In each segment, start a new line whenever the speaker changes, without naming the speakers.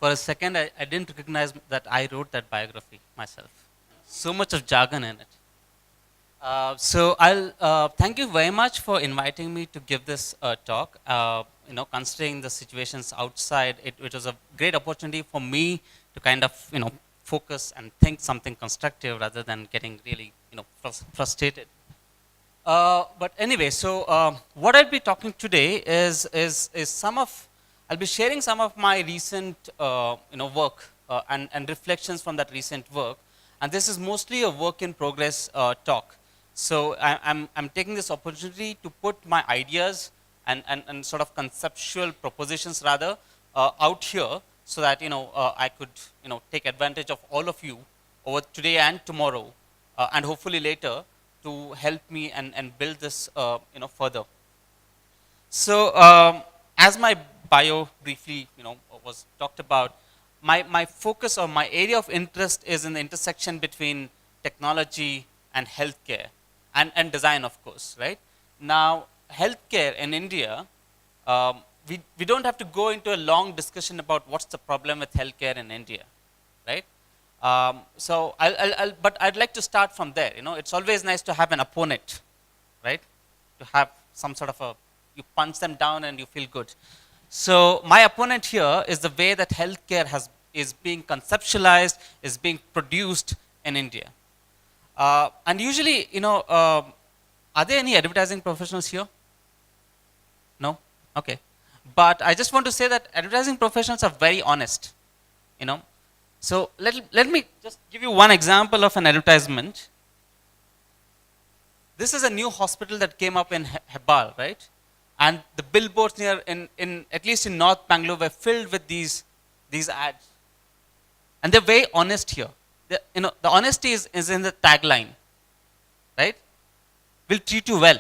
For a second, I didn't recognize that I wrote that biography myself. So much of jargon in it. So I'll thank you very much for inviting me to give this talk. Considering the situations outside, it was a great opportunity for me to kind of focus and think something constructive rather than getting really frustrated. But anyway, so what I'll be talking today is some of I'll be sharing some of my recent work and reflections from that recent work, and this is mostly a work in progress talk. So I'm taking this opportunity to put my ideas and sort of conceptual propositions rather out here, so that I could take advantage of all of you over today and tomorrow, and hopefully later, to help me and build this further. So as my bio briefly was talked about, my focus or my area of interest is in the intersection between technology and healthcare and design, of course, right? Now, healthcare in India, we don't have to go into a long discussion about what's the problem with healthcare in India, right? So but I'd like to start from there. It's always nice to have an opponent, right? To have some sort of you punch them down and you feel good. So my opponent here is the way that healthcare is being conceptualized, is being produced in India. And usually, are there any advertising professionals here? No? Okay. But I just want to say that advertising professionals are very honest, you know. So let me just give you one example of an advertisement. This is a new hospital that came up in Hebbal, right? And the billboards near in at least in North Bangalore were filled with these ads. And they're very honest here. The honesty is in the tagline, right? We'll treat you well.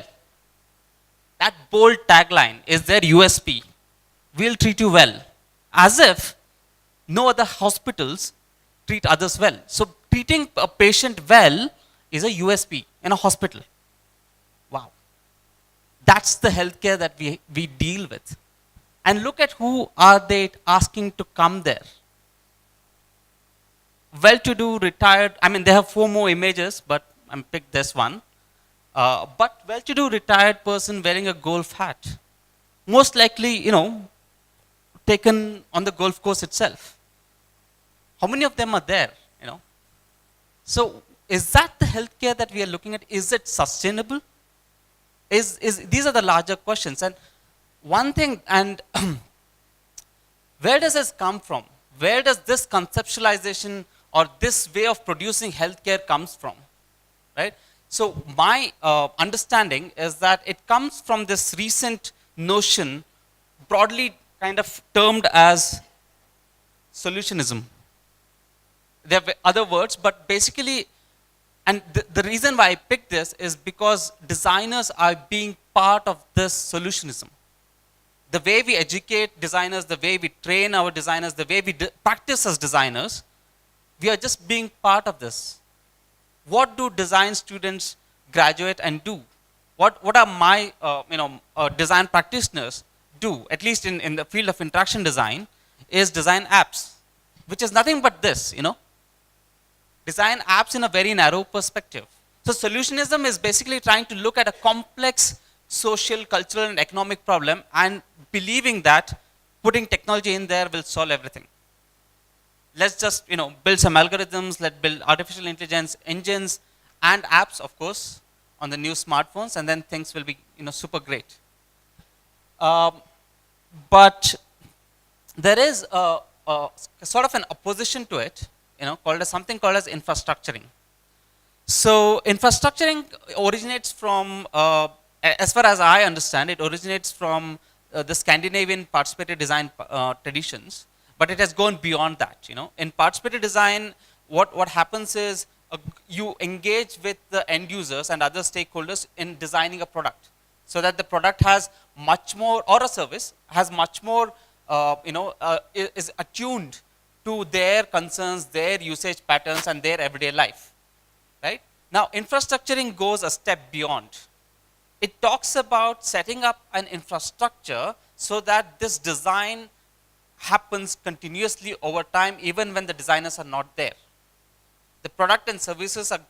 That bold tagline is their USP. We'll treat you well. As if no other hospitals treat others well. So treating a patient well is a USP in a hospital. Wow. That's the healthcare that we deal with. And look at who are they asking to come there. Well-to-do, retired, I mean, they have 4 more images, but I'm picked this one. But well-to-do retired person wearing a golf hat. Most likely, taken on the golf course itself. How many of them are there, So is that the healthcare that we are looking at? Is it sustainable? These are the larger questions. And one thing, and where does this come from? Where does this conceptualization or this way of producing healthcare comes from, right? So my understanding is that it comes from this recent notion, broadly kind of termed as solutionism. There are other words, but basically, and the reason why I picked this is because designers are being part of this solutionism. The way we educate designers, the way we train our designers, the way we practice as designers, we are just being part of this. What do design students graduate and do? What are my design practitioners do, at least in the field of interaction design, is design apps, which is nothing but this, Design apps in a very narrow perspective. So solutionism is basically trying to look at a complex social, cultural, and economic problem and believing that putting technology in there will solve everything. Let's just build some algorithms, let's build artificial intelligence engines and apps, of course, on the new smartphones, and then things will be super great. But there is a sort of an opposition to it, called as something called as infrastructuring. So infrastructuring originates from, as far as I understand, it originates from the Scandinavian participatory design traditions, but it has gone beyond that. In participatory design, what happens is you engage with the end users and other stakeholders in designing a product, so that the product has much more, or a service has much more, is attuned to their concerns, their usage patterns, and their everyday life, right? Now, infrastructuring goes a step beyond. It talks about setting up an infrastructure so that this design happens continuously over time, even when the designers are not there. The product and services are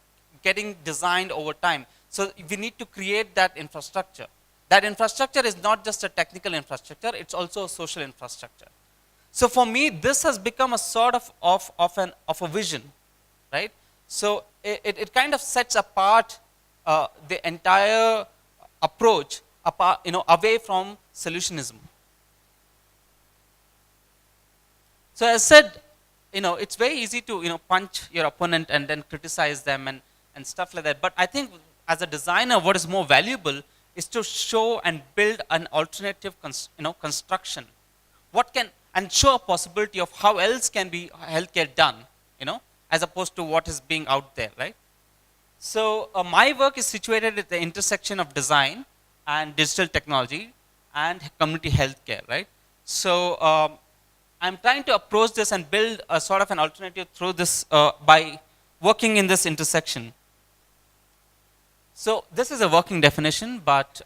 getting designed over time. So we need to create that infrastructure. That infrastructure is not just a technical infrastructure, it's also a social infrastructure. So for me, this has become a sort of a vision, right? So it kind of sets apart the entire approach apart, away from solutionism. So as said, it's very easy to punch your opponent and then criticize them and stuff like that. But I think as a designer, what is more valuable is to show and build an alternative construction. What can and show a possibility of how else can be healthcare done, as opposed to what is being out there, right? So my work is situated at the intersection of design and digital technology and community healthcare, right? So I'm trying to approach this and build a sort of an alternative through this by working in this intersection. So this is a working definition, but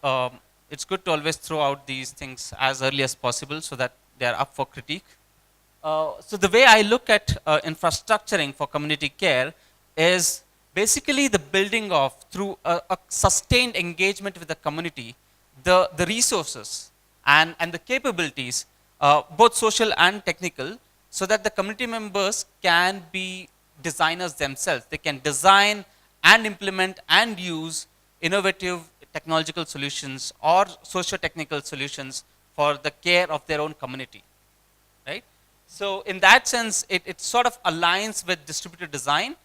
it's good to always throw out these things as early as possible so that they are up for critique. So the way I look at infrastructuring for community care is basically the building of, through a sustained engagement with the community, the resources and the capabilities, both social and technical, so that the community members can be designers themselves. They can design and implement and use innovative technological solutions or socio-technical solutions for the care of their own community, right? So in that sense, it sort of aligns with distributed design,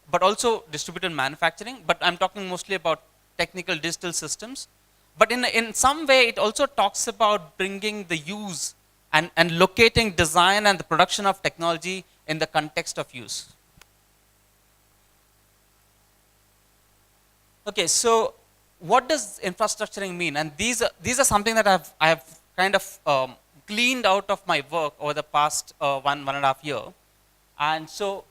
but also distributed manufacturing. But I'm talking mostly about technical digital systems. But in some way, it also talks about bringing the use and locating design and the production of technology in the context of use. Okay, so what does infrastructuring mean? And these are something that I have kind of gleaned out of my work over the past one and a half year. And so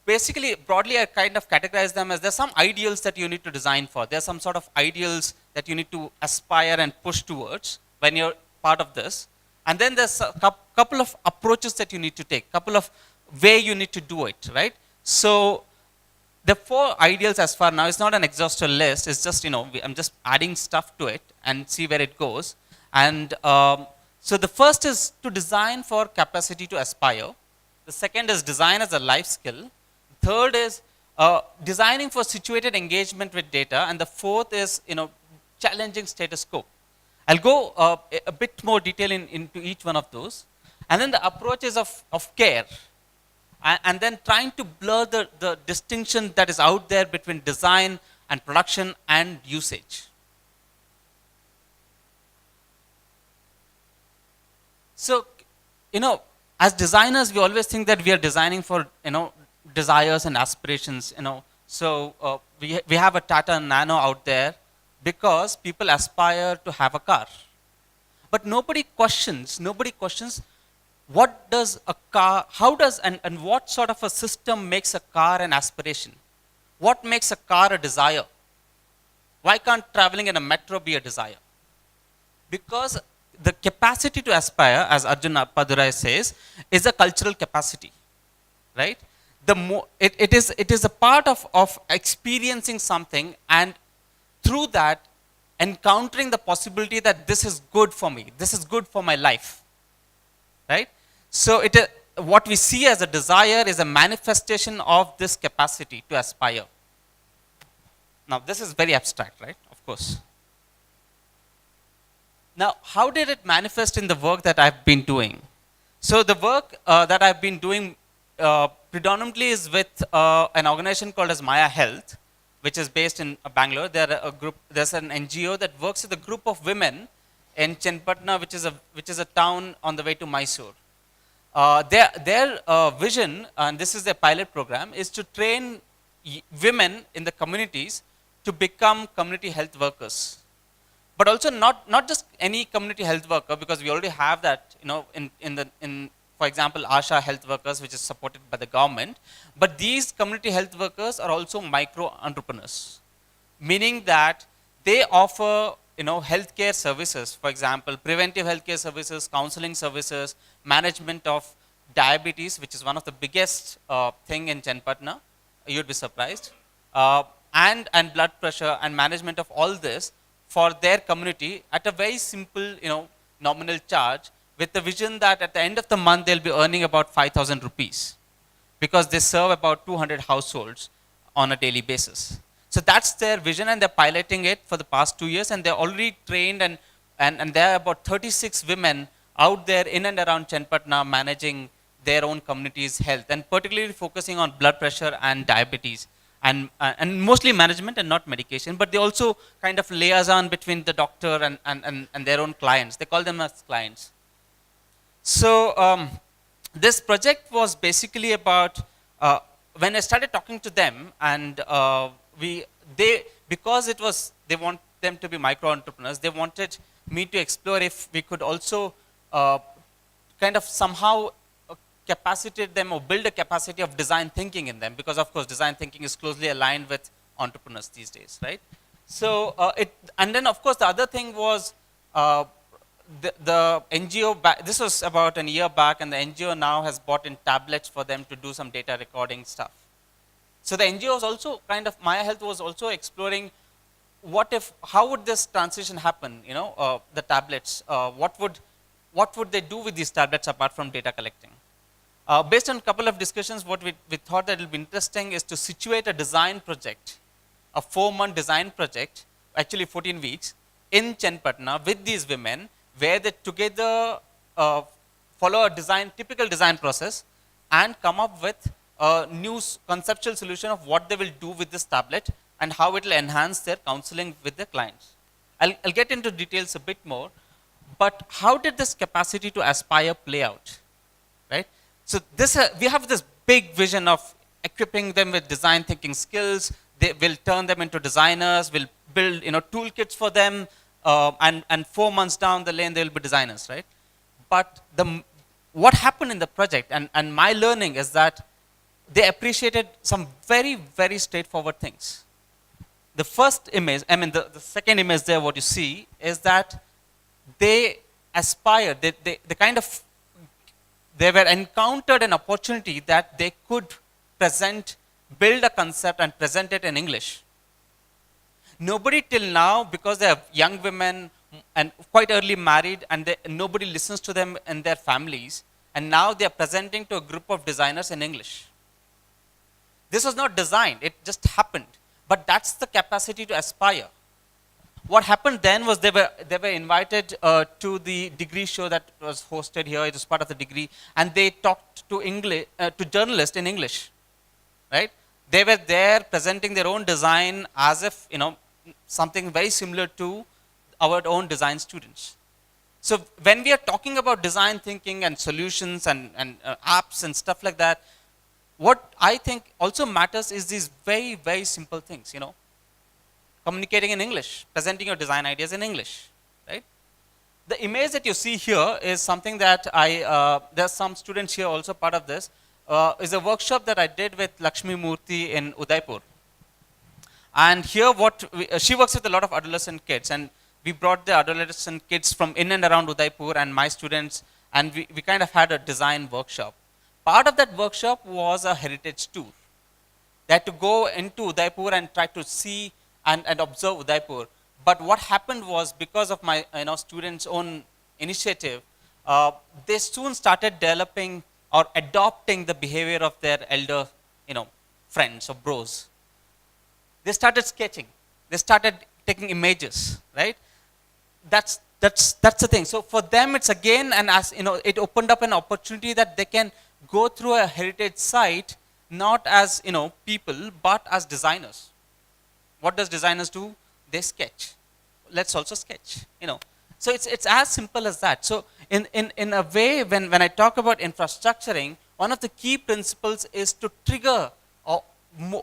basically, broadly, I kind of categorize them as there's some ideals that you need to design for. There's some sort of ideals that you need to aspire and push towards when you're part of this. And then there's a couple of approaches that you need to take, couple of way you need to do it, right? So the 4 ideals as far now, it's not an exhaustive list. It's just, I'm just adding stuff to it and see where it goes. And so the first is to design for capacity to aspire. The second is design as a life skill. Third is designing for situated engagement with data. And the fourth is, challenging status quo. I'll go a bit more detail into each one of those. And then the approaches of care. And then trying to blur the distinction that is out there between design and production and usage. So, as designers, we always think that we are designing for, desires and aspirations, So we have a Tata Nano out there because people aspire to have a car. But nobody questions what does a car, how does and what sort of a system makes a car an aspiration? What makes a car a desire? Why can't traveling in a metro be a desire? Because the capacity to aspire, as Arjun Appadurai says, is a cultural capacity, right? It is a part of experiencing something, and through that, encountering the possibility that this is good for me, this is good for my life, right? So what we see as a desire is a manifestation of this capacity to aspire. Now, this is very abstract, right? Of course. Now, how did it manifest in the work that I've been doing? So the work that I've been doing predominantly is with an organization called as Maya Health, which is based in Bangalore. There's an NGO that works with a group of women in Chenpatna, which is a town on the way to Mysore. Their vision, and this is their pilot program, is to train women in the communities to become community health workers. But also not just any community health worker, because we already have that, in for example, ASHA health workers, which is supported by the government. But these community health workers are also micro entrepreneurs, meaning that they offer, healthcare services, for example, preventive healthcare services, counseling services, management of diabetes, which is one of the biggest thing in Chenpatna, you'd be surprised, uh, and blood pressure and management of all this for their community at a very simple, nominal charge, with the vision that at the end of the month they'll be earning about 5,000 rupees because they serve about 200 households on a daily basis. So that's their vision, and they're piloting it for the past 2 years, and they're already trained, and there are about 36 women out there in and around Chenpatna managing their own community's health, and particularly focusing on blood pressure and diabetes, and mostly management and not medication, but they also kind of liaison between the doctor and their own clients. They call them as clients. So this project was basically about, when I started talking to them, and because they want them to be micro entrepreneurs, they wanted me to explore if we could also kind of somehow capacitate them or build a capacity of design thinking in them, because of course design thinking is closely aligned with entrepreneurs these days, right? So and then of course the other thing was, the NGO, this was about a year back, and the NGO now has bought in tablets for them to do some data recording stuff. So the NGO was also kind of, Maya Health was also exploring how would this transition happen, the tablets, what would they do with these tablets apart from data collecting? Based on a couple of discussions, what we thought that it will be interesting is to situate a design project, a 4-month design project, actually 14 weeks, in Chenpatna with these women, where they together follow a typical design process and come up with a new conceptual solution of what they will do with this tablet and how it will enhance their counseling with their clients. I'll get into details a bit more, but how did this capacity to aspire play out, right? So we have this big vision of equipping them with design thinking skills. They will turn them into designers, will build toolkits for them, and 4 months down the lane they will be designers, right? But what happened in the project, and my learning is that they appreciated some very, very straightforward things. The first image, the second image there, what you see is that they aspired, they were encountered an opportunity that they could build a concept and present it in English. Nobody till now, because they are young women and quite early married, and nobody listens to them in their families, and now they are presenting to a group of designers in English. This was not designed, it just happened. But that's the capacity to aspire. What happened then was they were invited to the degree show that was hosted here. It was part of the degree, and they talked to journalists in English, right? They were there presenting their own design as if something very similar to our own design students. So when we are talking about design thinking and solutions and apps and stuff like that, what I think also matters is these very, very simple things, communicating in English, presenting your design ideas in English, right? The image that you see here is something that there's some students here also part of this, is a workshop that I did with Lakshmi Murthy in Udaipur. And here she works with a lot of adolescent kids, and we brought the adolescent kids from in and around Udaipur and my students, and we kind of had a design workshop. Part of that workshop was a heritage tour. They had to go into Udaipur and try to see and observe Udaipur. But what happened was, because of my students' own initiative, they soon started developing or adopting the behavior of their elder friends or bros. They started sketching. They started taking images, right? That's the thing. So for them, it's again, and as it opened up an opportunity that they can go through a heritage site not as people, but as designers. What does designers do? They sketch. Let's also sketch. So it's as simple as that. So in a way, when I talk about infrastructuring, one of the key principles is to trigger or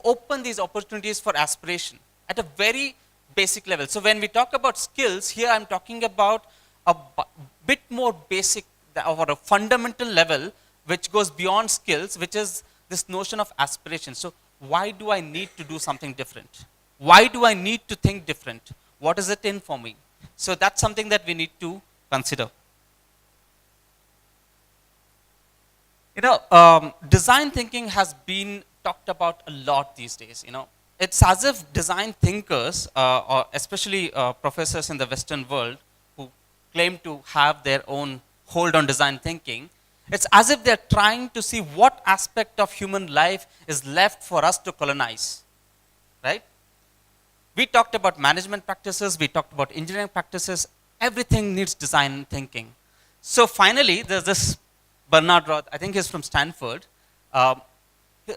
open these opportunities for aspiration at a very basic level. So when we talk about skills, here I'm talking about a bit more basic or a fundamental level, which goes beyond skills, which is this notion of aspiration. So why do I need to do something different? Why do I need to think different? What is it in for me? So that's something that we need to consider. Design thinking has been talked about a lot these days. It's as if design thinkers, or especially professors in the Western world who claim to have their own hold on design thinking, it's as if they're trying to see what aspect of human life is left for us to colonize, right? We talked about management practices, we talked about engineering practices, everything needs design thinking. So finally, there's this Bernard Roth, I think he's from Stanford. Um,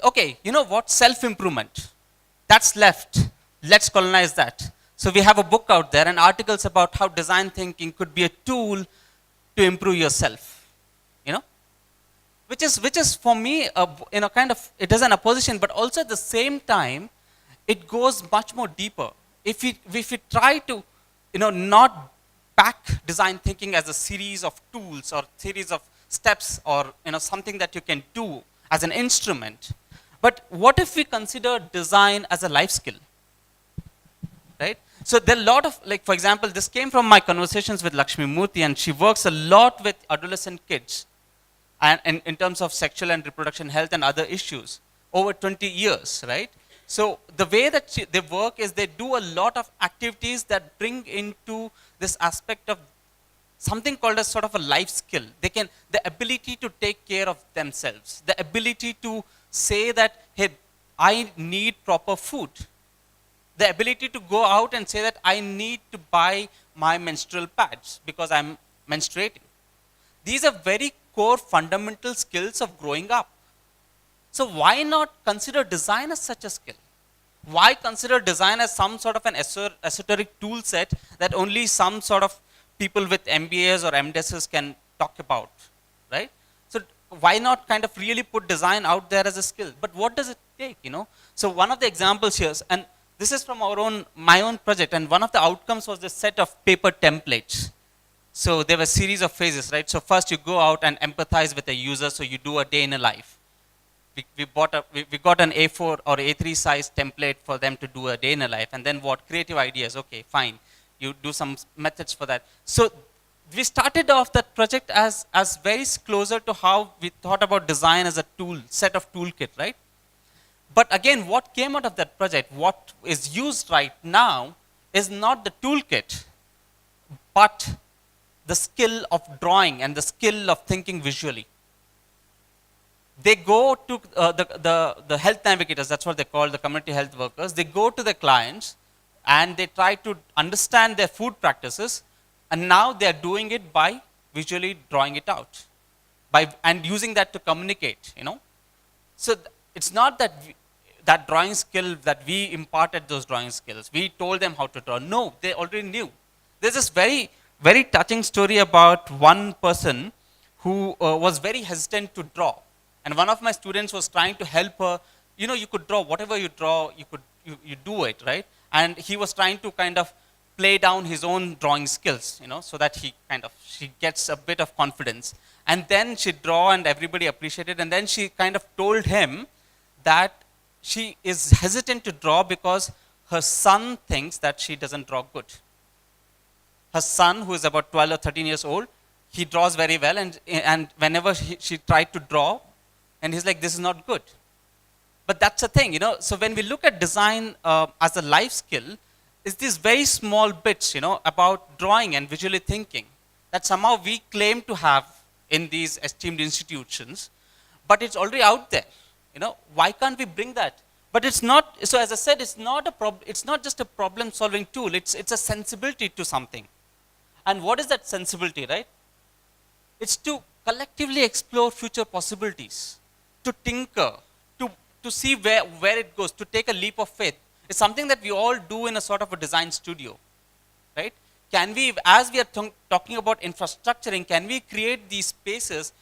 okay, you know what? Self improvement. That's left. Let's colonize that. So we have a book out there and articles about how design thinking could be a tool to improve yourself. You know, which is for me, kind of, it is an opposition, but also at the same time, it goes much more deeper. If we try to, not back design thinking as a series of tools or series of steps or something that you can do as an instrument, but what if we consider design as a life skill, right? So there are a lot of, like, for example, this came from my conversations with Lakshmi Murthy, and she works a lot with adolescent kids and in terms of sexual and reproduction health and other issues over 20 years, right? So the way that they work is they do a lot of activities that bring into this aspect of something called as sort of a life skill. The ability to take care of themselves, the ability to say that, hey, I need proper food, the ability to go out and say that I need to buy my menstrual pads because I'm menstruating. These are very core fundamental skills of growing up. So why not consider design as such a skill? Why consider design as some sort of an esoteric tool set that only some sort of people with MBAs or MDSs can talk about, right? So why not kind of really put design out there as a skill? But what does it take, So one of the examples here, and this is from my own project, and one of the outcomes was this set of paper templates. So there were a series of phases, right? So first you go out and empathize with a user, so you do a day in a life. We got an A4 or A3 size template for them to do a day in a life, and then what? Creative ideas. Okay, fine. You do some methods for that. So we started off that project as very closer to how we thought about design as a tool, set of toolkit, right? But again, what came out of that project, what is used right now, is not the toolkit, but the skill of drawing and the skill of thinking visually. They go to the health navigators, that's what they call the community health workers. They go to the clients and they try to understand their food practices, and now they are doing it by visually drawing it out, and using that to communicate, So it's not that drawing skill that we imparted those drawing skills. We told them how to draw. No, they already knew. There's this very, very touching story about one person who was very hesitant to draw. And one of my students was trying to help her. You could draw whatever you draw, you do it, right? And he was trying to kind of play down his own drawing skills, so that she gets a bit of confidence. And then she draw and everybody appreciated. And then she kind of told him that she is hesitant to draw because her son thinks that she doesn't draw good. Her son, who is about 12 or 13 years old, he draws very well, and whenever she tried to draw, and he's like, this is not good. But that's the thing, So when we look at design as a life skill, it's these very small bits, about drawing and visually thinking that somehow we claim to have in these esteemed institutions, but it's already out there. Why can't we bring that? But it's not. So as I said, it's not a problem. It's not just a problem-solving tool. It's a sensibility to something. And what is that sensibility, right? It's to collectively explore future possibilities, to tinker, to see where it goes, to take a leap of faith. It's something that we all do in a sort of a design studio, right? Can we, as we are talking about infrastructuring, can we create these spaces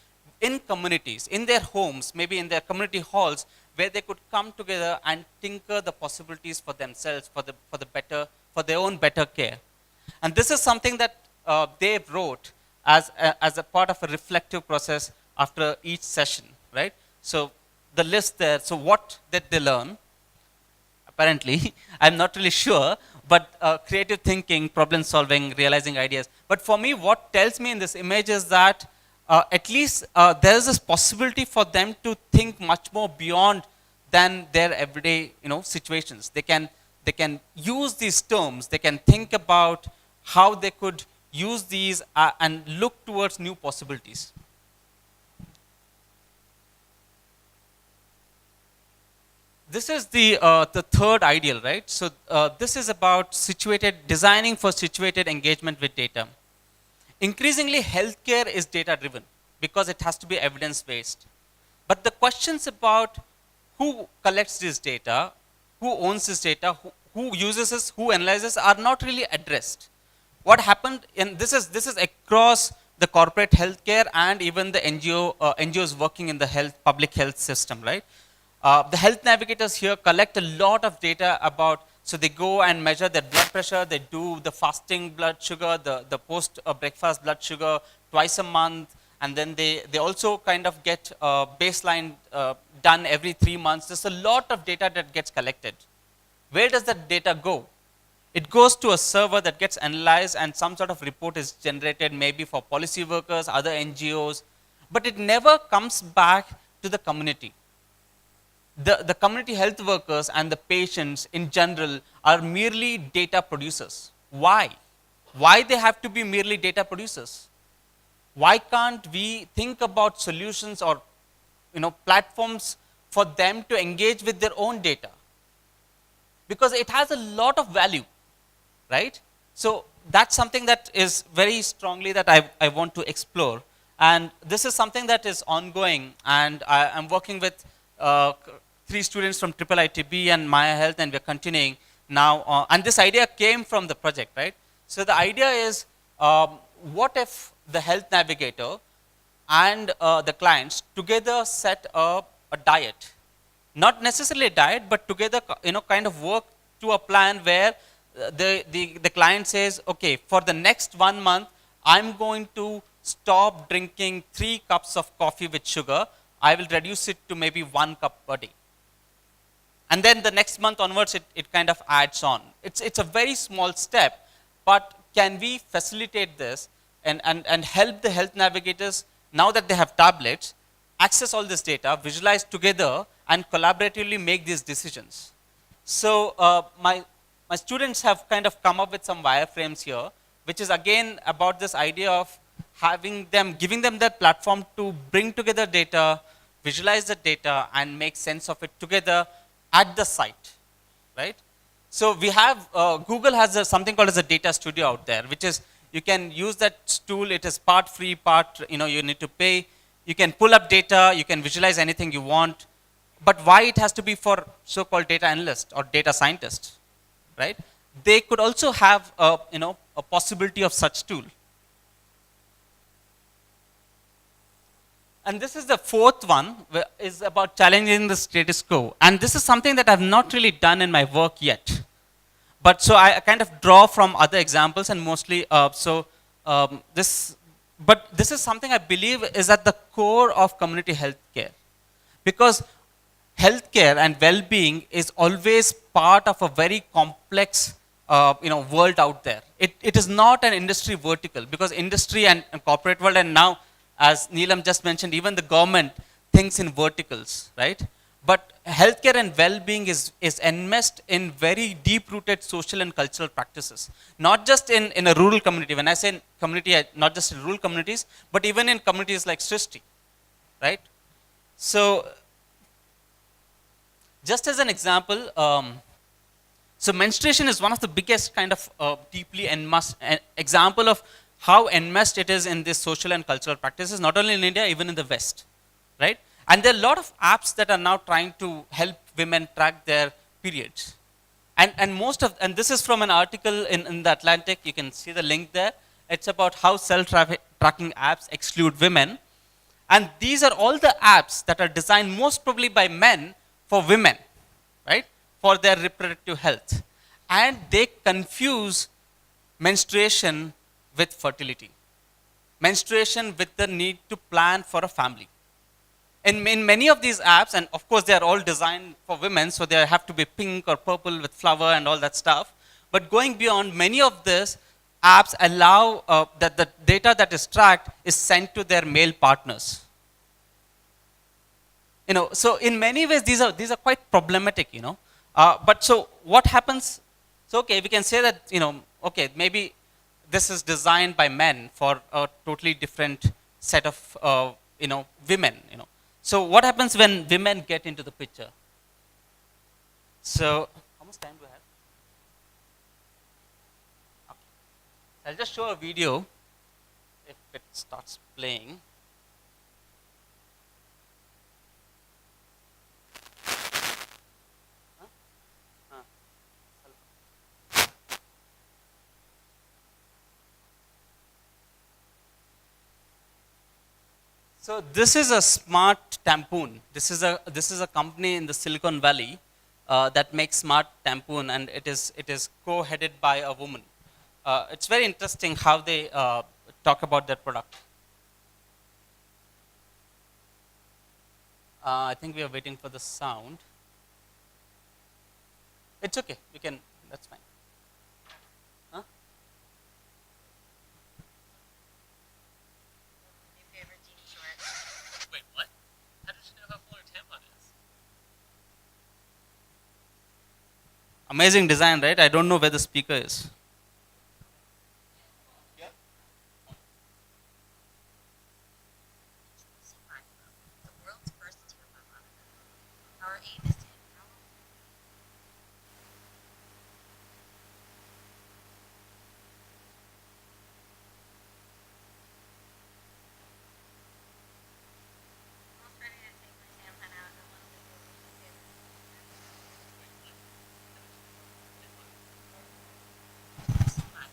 in communities, in their homes, maybe in their community halls, where they could come together and tinker the possibilities for themselves, for their own better care? And this is something that they wrote as a part of a reflective process after each session, right? So the list there, so what did they learn? Apparently, I'm not really sure, but creative thinking, problem solving, realizing ideas. But for me, what tells me in this image is that at least there is this possibility for them to think much more beyond than their everyday, situations. They can use these terms. They can think about how they could use these and look towards new possibilities. This is the third ideal, right? So this is about designing for situated engagement with data. Increasingly, healthcare is data driven because it has to be evidence based. But the questions about who collects this data, who owns this data, who uses this, who analyzes are not really addressed. What happened, and this is across the corporate healthcare and even the NGOs working in the public health system, right? The health navigators here collect a lot of data about, so they go and measure their blood pressure, they do the fasting blood sugar, the post breakfast blood sugar twice a month, and then they also kind of get baseline done every 3 months. There's a lot of data that gets collected. Where does that data go? It goes to a server that gets analyzed and some sort of report is generated maybe for policy workers, other NGOs, but it never comes back to the community. The community health workers and the patients in general are merely data producers. Why? Why they have to be merely data producers? Why can't we think about solutions or platforms for them to engage with their own data? Because it has a lot of value, right? So that's something that is very strongly that I want to explore. And this is something that is ongoing, and I'm working with 3 students from IIITB and Maya Health, and we're continuing now. And this idea came from the project, right? So the idea is, what if the health navigator and the clients together set up a diet? Not necessarily a diet, but together, kind of work to a plan where the client says, okay, for the next 1 month, I'm going to stop drinking 3 cups of coffee with sugar. I will reduce it to maybe 1 cup per day. And then the next month onwards, it kind of adds on. It's a very small step, but can we facilitate this and help the health navigators, now that they have tablets, access all this data, visualize together, and collaboratively make these decisions? So my students have kind of come up with some wireframes here, which is again about this idea of giving them that platform to bring together data, visualize the data, and make sense of it together at the site, right? So we have, Google has something called as a data studio out there, which is, you can use that tool. It is part free, part, you need to pay. You can pull up data, you can visualize anything you want. But why it has to be for so-called data analyst or data scientist, right? They could also have a possibility of such tool. And this is the fourth one, is about challenging the status quo. And this is something that I've not really done in my work yet. But so I kind of draw from other examples, and mostly, this is something I believe is at the core of community healthcare. Because healthcare and well-being is always part of a very complex world out there. It is not an industry vertical, because industry and corporate world, and now, as Neelam just mentioned, even the government thinks in verticals, right? But healthcare and well-being is enmeshed in very deep-rooted social and cultural practices. Not just in a rural community. When I say community, not just in rural communities, but even in communities like Srishti, right? So, just as an example, so menstruation is one of the biggest kind of deeply example of how enmeshed it is in this social and cultural practices, not only in India, even in the West, right? And there are a lot of apps that are now trying to help women track their periods. And this is from an article in the Atlantic. You can see the link there. It's about how self-tracking apps exclude women. And these are all the apps that are designed most probably by men for women, right? For their reproductive health. And they confuse menstruation with fertility. Menstruation with the need to plan for a family. In many of these apps, and of course they are all designed for women, so they have to be pink or purple with flower and all that stuff. But going beyond, many of these apps allow that the data that is tracked is sent to their male partners. So in many ways these are quite problematic. But so what happens? So okay, we can say that okay, maybe this is designed by men for a totally different set of women. So what happens when women get into the picture? So how much time do I have? Okay. I'll just show a video if it starts playing. So this is a smart tampon. This is a company in the Silicon Valley that makes smart tampon, and it is co-headed by a woman. It's very interesting how they talk about their product. I think we are waiting for the sound. It's okay. We can. That's fine. Huh? Wait, what? How did you know how full her tampon is? Amazing design, right? I don't know where the speaker is.
The world's first tampon monitor. Our aim is to empower. Almost ready to take my tampon out in a little bit.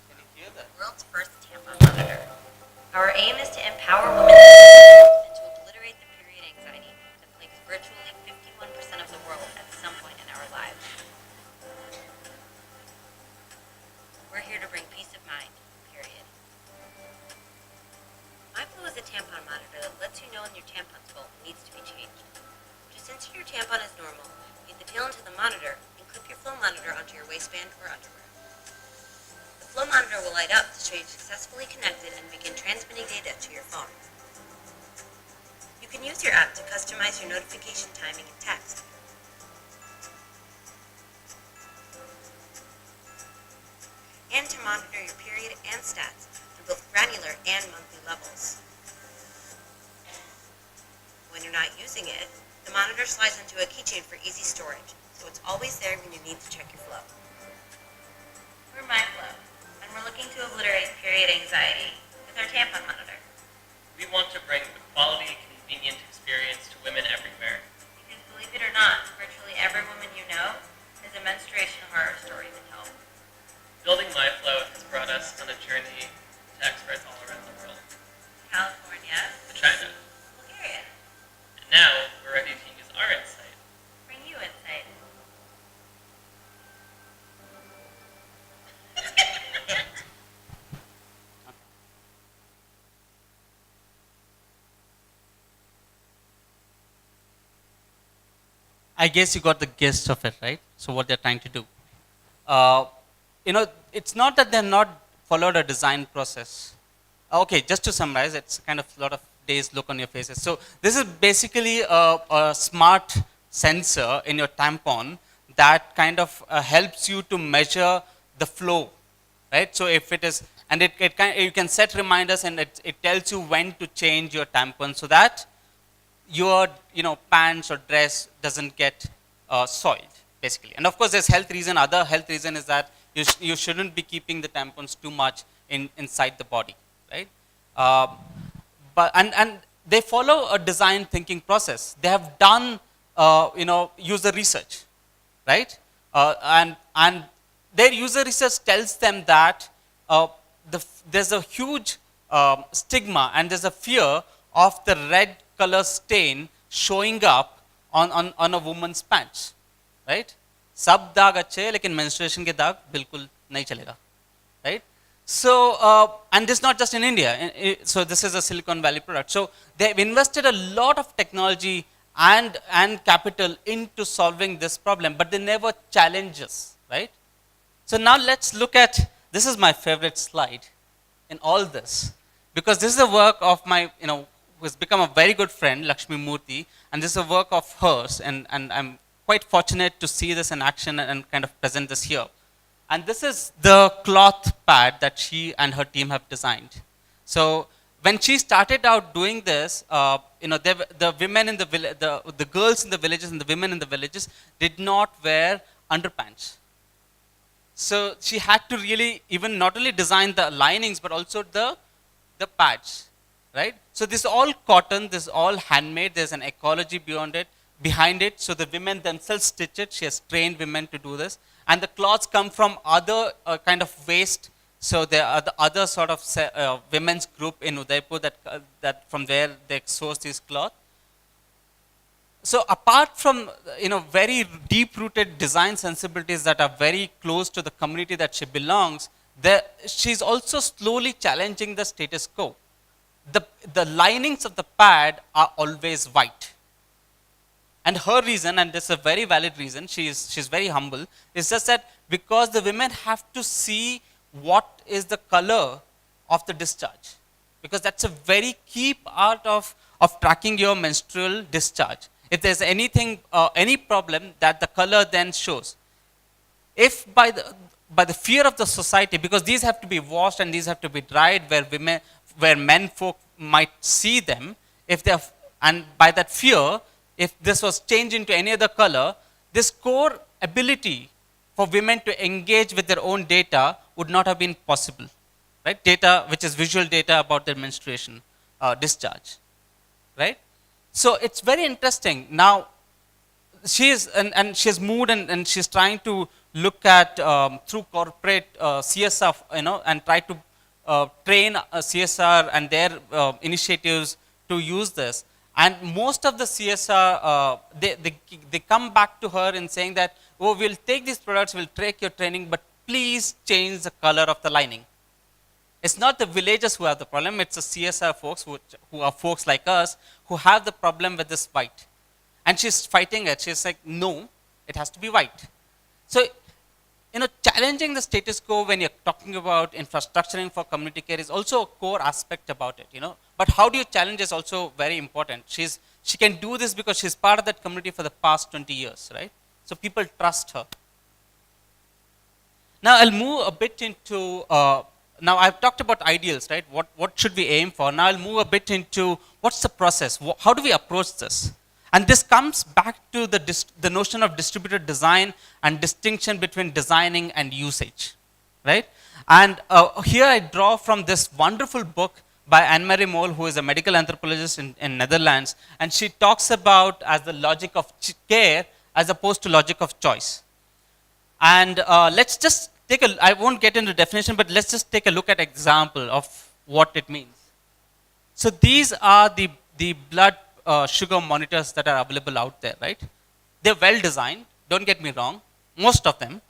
Can you hear that?
World's first tampon monitor. Our aim is to empower women and to obliterate the period anxiety that plagues virtually 51% of the world at some point in our lives. We're here to bring peace of mind, period. MyFlow is a tampon monitor that lets you know when your tampon's full and needs to be changed. Just insert your tampon as normal, feed the pill into the monitor, and clip your flow monitor onto your waistband or underwear. The flow monitor will light up to show you successfully connected and begin transmitting data to your phone. You can use your app to customize your notification timing and text. And to monitor your period and stats on both granular and monthly levels. When you're not using it, the monitor slides into a keychain for easy storage, so it's always there when you need to check your flow. We're MyFlow, and we're looking to obliterate period anxiety with our tampon monitor.
We want to bring the quality, convenient experience to women everywhere.
Because believe it or not, virtually every woman you know has a menstruation horror story to tell.
Building MyFlow has brought us on a journey to experts all around the world.
California,
To China.
Bulgaria,
And now we're ready to use our insight.
bring you insight.
I guess you got the gist of it, right? So what they're trying to do. Uh, it's not that they're not followed a design process. Okay, just to summarize, it's kind of a lot of dazed look on your faces. So this is basically a smart sensor in your tampon that kind of helps you to measure the flow, right? So if it is, and you can set reminders, and it tells you when to change your tampon so that your pants or dress doesn't get soiled, basically. And of course there's health reason. Other health reason is that you shouldn't be keeping the tampons too much inside the body, right? But and they follow a design thinking process. They have done user research, right? And their user research tells them that there's a huge stigma and there's a fear of the red color stain showing up on a woman's pants, right? सब दाग अच्छे हैं लेकिन menstruation के दाग बिल्कुल नहीं चलेगा, right? So and this is not just in India. So this is a Silicon Valley product. So they've invested a lot of technology and capital into solving this problem, but they never challenge us, right? So now let's look at, this is my favorite slide in all this, because this is the work of my, who has become a very good friend, Lakshmi Murthy, and this is a work of hers, and I'm quite fortunate to see this in action and kind of present this here. And this is the cloth pad that she and her team have designed. So when she started out doing this, the women in the village, the girls in the villages and the women in the villages did not wear underpants. So she had to really even not only design the linings but also the pads, right? So this is all cotton, this is all handmade. There's an ecology behind it. So the women themselves stitch it. She has trained women to do this, and the cloths come from other kind of waste. So there are the other sort of women's group in Udaipur that from where they source these cloth. So apart from very deep-rooted design sensibilities that are very close to the community that she belongs, she's also slowly challenging the status quo. The linings of the pad are always white. And her reason, and this is a very valid reason, she's very humble, is just that because the women have to see what is the color of the discharge. Because that's a very key part of tracking your menstrual discharge. If there's anything, any problem, that the color then shows. If by the fear of the society, because these have to be washed and these have to be dried where men folk might see them, and by that fear, if this was changed into any other color, this core ability for women to engage with their own data would not have been possible, right? Data which is visual data about their menstruation discharge, right? So it's very interesting. Now, she has moved and she's trying to look at through corporate CSR, and try to train CSR and their initiatives to use this. And most of the CSR, they come back to her in saying that, oh, we'll take these products, we'll take your training, but please change the color of the lining. It's not the villagers who have the problem, it's the CSR folks who are folks like us who have the problem with this white. And she's fighting it. She's like, no, it has to be white. So, challenging the status quo when you're talking about infrastructuring for community care is also a core aspect about it, But how do you challenge is also very important. She can do this because she's part of that community for the past 20 years, right? So people trust her. Now I'll move a bit into, now I've talked about ideals, right? What should we aim for? Now I'll move a bit into what's the process? How do we approach this? And this comes back to the notion of distributed design and distinction between designing and usage, right? And here I draw from this wonderful book by Anne-Marie Moll, who is a medical anthropologist in Netherlands, and she talks about as the logic of care as opposed to logic of choice. And let's just I won't get into definition, but let's just take a look at example of what it means. So these are the blood sugar monitors that are available out there, right? They're well designed, don't get me wrong, most of them,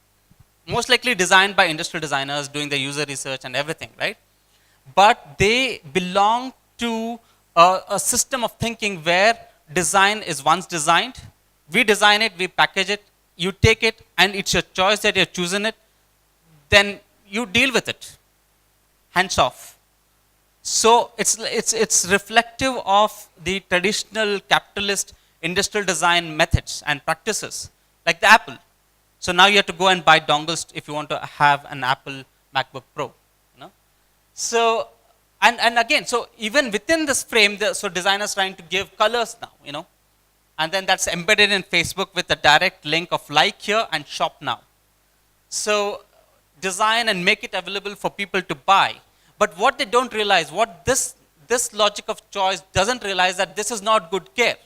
most likely designed by industrial designers doing the user research and everything, right? But they belong to a system of thinking where design is once designed, we design it, we package it, you take it, and it's your choice that you're choosing it, then you deal with it, hands off. So it's reflective of the traditional capitalist industrial design methods and practices, like the Apple. So now you have to go and buy dongles if you want to have an Apple MacBook Pro. So and again, so even within this frame, so designers trying to give colors now, and then that's embedded in Facebook with a direct link of like here and shop now. So design and make it available for people to buy. But what they don't realize, what this logic of choice doesn't realize, that this is not good care.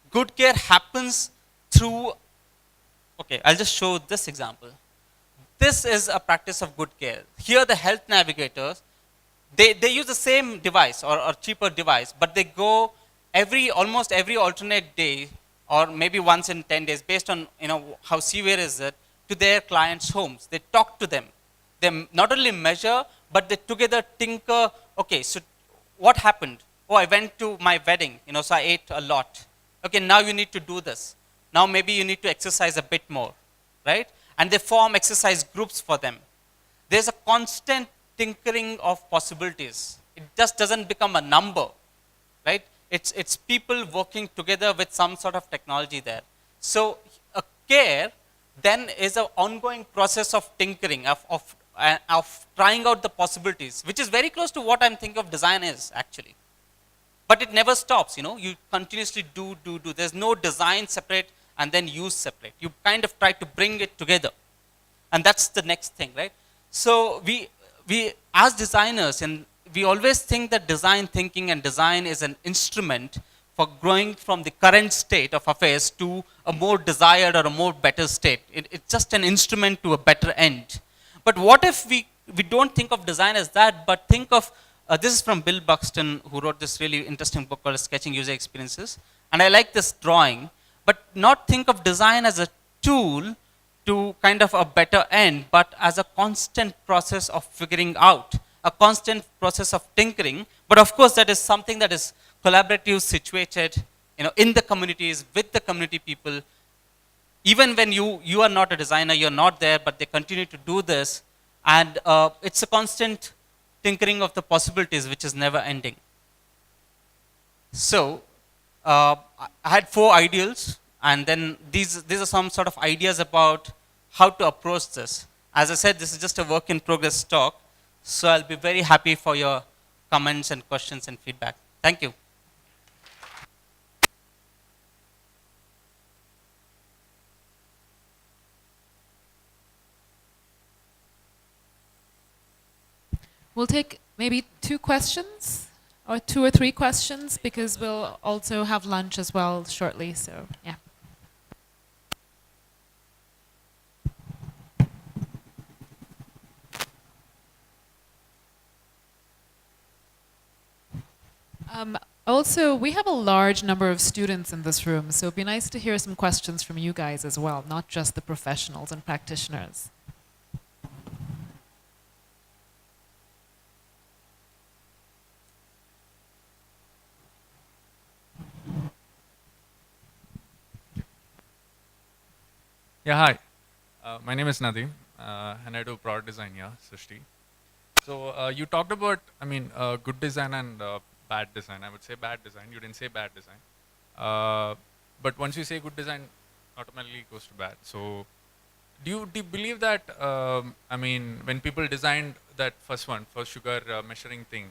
Good care happens through, okay, I'll just show this example. This is a practice of good care. Here the health navigators, they use the same device or cheaper device, but they go almost every alternate day or maybe once in 10 days based on how severe is it, to their clients' homes. They talk to them. They not only measure, but they together tinker, okay, so what happened? Oh, I went to my wedding, so I ate a lot. Okay, now you need to do this. Now maybe you need to exercise a bit more, right? and they form exercise groups for them. There's a constant tinkering of possibilities. It just doesn't become a number, right? It's people working together with some sort of technology there. So a care then is an ongoing process of tinkering, of trying out the possibilities, which is very close to what I'm thinking of design is actually. But it never stops, you continuously do. There's no design separate and then use separate. You kind of try to bring it together. And that's the next thing, right? So we as designers, and we always think that design thinking and design is an instrument for growing from the current state of affairs to a more desired or a more better state. It's just an instrument to a better end. But what if we don't think of design as that, but think of, this is from Bill Buxton, who wrote this really interesting book called Sketching User Experiences. And I like this drawing, but not think of design as a tool to kind of a better end, but as a constant process of figuring out, a constant process of tinkering. But of course, that is something that is collaborative, situated, in the communities, with the community people. Even when you are not a designer, you're not there, but they continue to do this. And it's a constant tinkering of the possibilities, which is never ending. So I had 4 ideals, and then these are some sort of ideas about how to approach this. As I said, this is just a work in progress talk, so I'll be very happy for your comments and questions and feedback. Thank you.
We'll take maybe 2 questions, or 2 or 3 questions, because we'll also have lunch as well shortly, so yeah. Also, we have a large number of students in this room, so it'd be nice to hear some questions from you guys as well, not just the professionals and practitioners.
Yeah, hi. My name is Nadeem, and I do product design here, Srishti. So you talked about, good design and bad design. I would say bad design. You didn't say bad design. But once you say good design, automatically it goes to bad. So do you believe that, when people designed that first sugar measuring thing,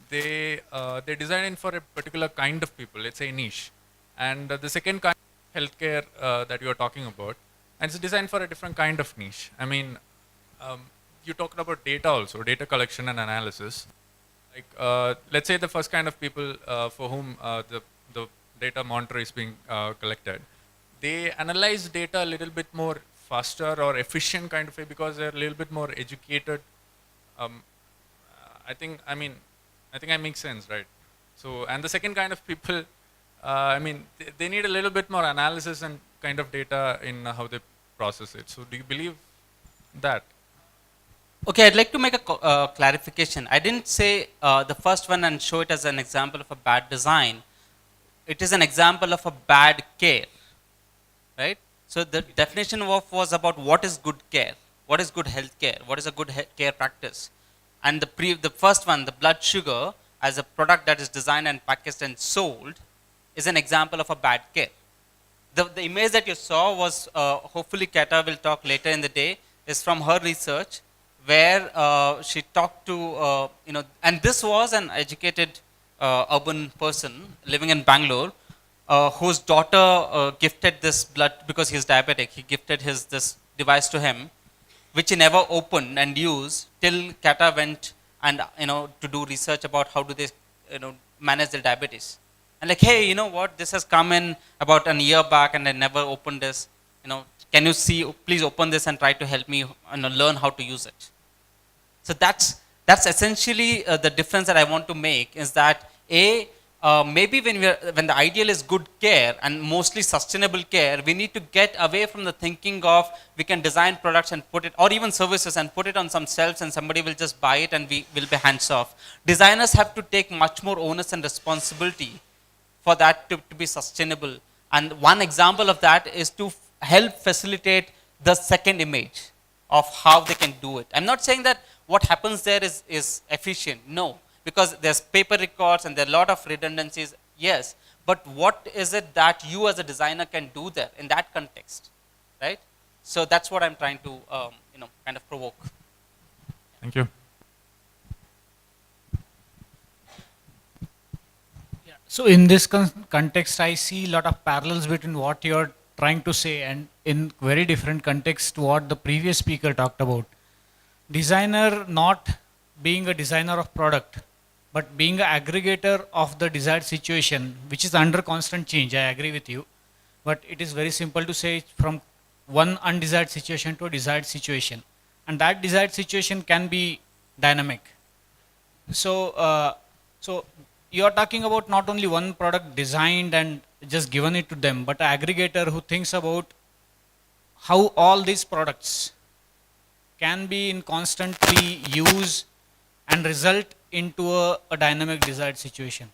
they designed it for a particular kind of people, let's say niche. And the second kind of healthcare that you are talking about, and it's designed for a different kind of niche. You talked about data also, data collection and analysis. Like, let's say the first kind of people for whom the data monitor is being collected, they analyze data a little bit more faster or efficient kind of way because they're a little bit more educated. I think I make sense, right? So, and the second kind of people, they need a little bit more analysis and kind of data in how they process it. So do you believe that?
Okay, I'd like to make a clarification. I didn't say the first one and show it as an example of a bad design. It is an example of a bad care, right? So the definition was about what is good care, what is good health care, what is a good care practice. And the first one, the blood sugar, as a product that is designed and packaged and sold, is an example of a bad care. The image that you saw was, hopefully Kata will talk later in the day, is from her research, where she talked to, and this was an educated urban person living in Bangalore, whose daughter gifted this blood, because he's diabetic, he gifted this device to him, which he never opened and used till Kata went and, to do research about how do they, manage their diabetes. And like, hey, you know what, this has come in about a year back and I never opened this, can you please open this and try to help me, learn how to use it. So that's essentially the difference that I want to make, is that maybe when the ideal is good care and mostly sustainable care, we need to get away from the thinking of we can design products and put it, or even services and put it on some shelves and somebody will just buy it and we will be hands off. Designers have to take much more onus and responsibility for that to be sustainable. And one example of that is to help facilitate the second image of how they can do it. I'm not saying that what happens there is efficient. No, because there's paper records and there are a lot of redundancies. Yes, but what is it that you as a designer can do there in that context, right? So that's what I'm trying to kind of provoke.
Thank you.
So in this context, I see a lot of parallels between what you're trying to say and in very different context what the previous speaker talked about. Designer not being a designer of product, but being an aggregator of the desired situation, which is under constant change. I agree with you, but it is very simple to say from one undesired situation to a desired situation, and that desired situation can be dynamic. So you are talking about not only one product designed and just given it to them, but an aggregator who thinks about how all these products can be in constantly use and result into a dynamic desired situation.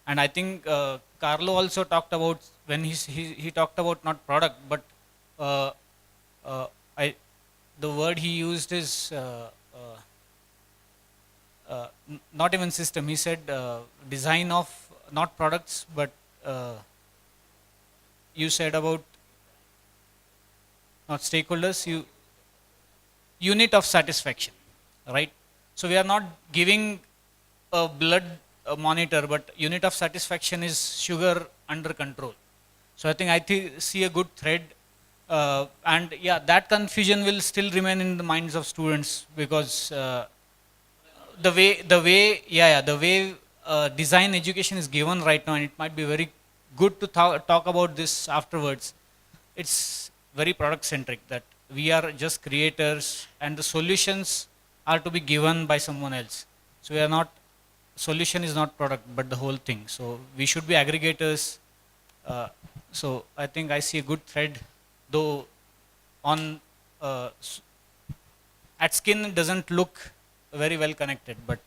And I think Carlo also talked about when he talked about not product, but uh, the word he used is not even system. He said design of not products, but you said about not stakeholders. Unit of satisfaction, right? So we are not giving a blood monitor, but unit of satisfaction is sugar under control. So I think see a good thread, and yeah, that confusion will still remain in the minds of students because the way design education is given right now, and it might be very good to talk about this afterwards. It's very product centric, that we are just creators and the solutions are to be given by someone else. So we are not, solution is not product but the whole thing. So we should be aggregators. So I think I see a good thread, though on at skin it doesn't look very well connected, but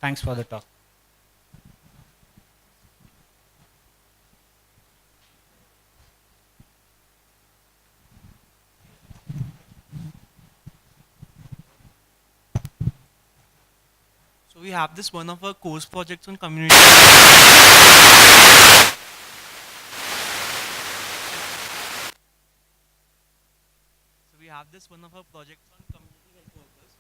thanks for the talk.
So we have this one of our course projects on community. So we have this one of our projects on community health workers.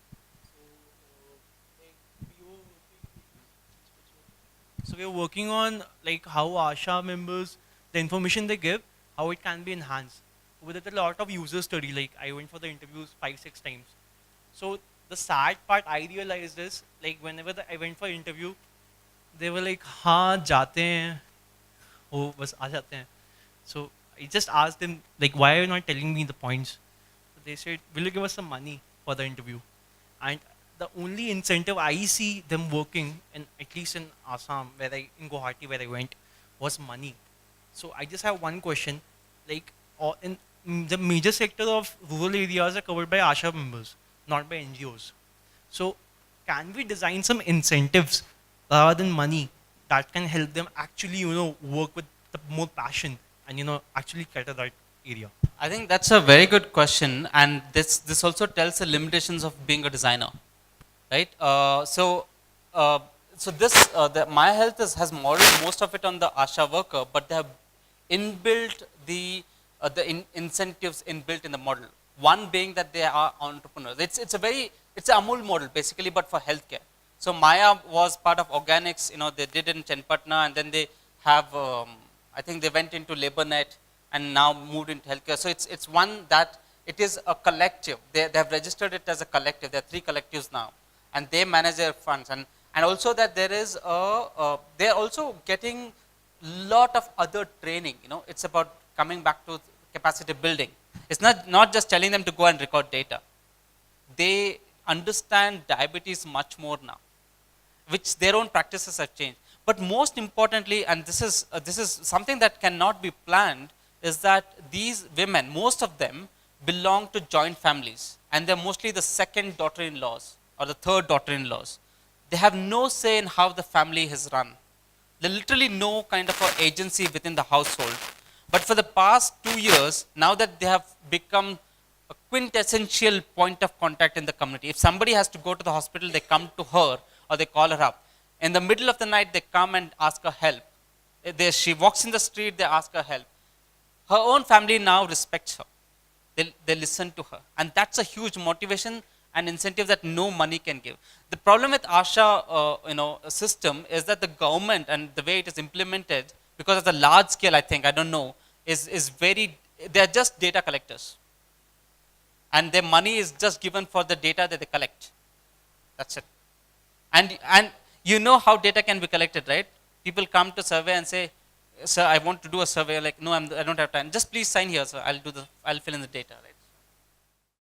So we are working on like how ASHA members, the information they give, how it can be enhanced. With it, a lot of user study. Like I went for the interviews 5-6 times. So the sad part I realized is like whenever I went for interview, they were like, "हाँ जाते हैं, oh बस आ जाते हैं." So I just asked them like, "Why are you not telling me the points?" So they said, "Will you give us some money for the interview?" And the only incentive I see them working, in at least in Assam, in Guwahati where I went, was money. So I just have one question, like in the major sector of rural areas are covered by ASHA members, not by NGOs. So can we design some incentives rather than money that can help them actually, work with the more passion and, actually cater that area?
I think that's a very good question, and this also tells the limitations of being a designer, right? My Health has modeled most of it on the ASHA worker, but they have inbuilt the incentives inbuilt in the model. One being that they are entrepreneurs. It's a Amul model basically, but for healthcare. So Maya was part of organics. They did in Chenpatna, and then they have I think they went into LaborNet and now moved into healthcare. So it's one that it is a collective. They have registered it as a collective. There are 3 collectives now, and they manage their funds, and also that there is they are also getting lot of other training. It's about coming back to capacity building. It's not just telling them to go and record data. They understand diabetes much more now, which their own practices have changed. But most importantly, and this is something that cannot be planned, is that these women, most of them, belong to joint families, and they're mostly the second daughter-in-laws or the third daughter-in-laws. They have no say in how the family is run. They literally no kind of a agency within the household. But for the past 2 years, now that they have become a quintessential point of contact in the community. If somebody has to go to the hospital, they come to her or they call her up. In the middle of the night, they come and ask her help. She walks in the street, they ask her help. Her own family now respects her. They listen to her. And that's a huge motivation and incentive that no money can give. The problem with ASHA system is that the government and the way it is implemented, because of the large scale, I think, I don't know, is very, they're just data collectors. And their money is just given for the data that they collect. That's it. And you know how data can be collected, right? People come to survey and say, sir, I want to do a survey. Like, no, I don't have time. Just please sign here, sir. I'll fill in the data, right?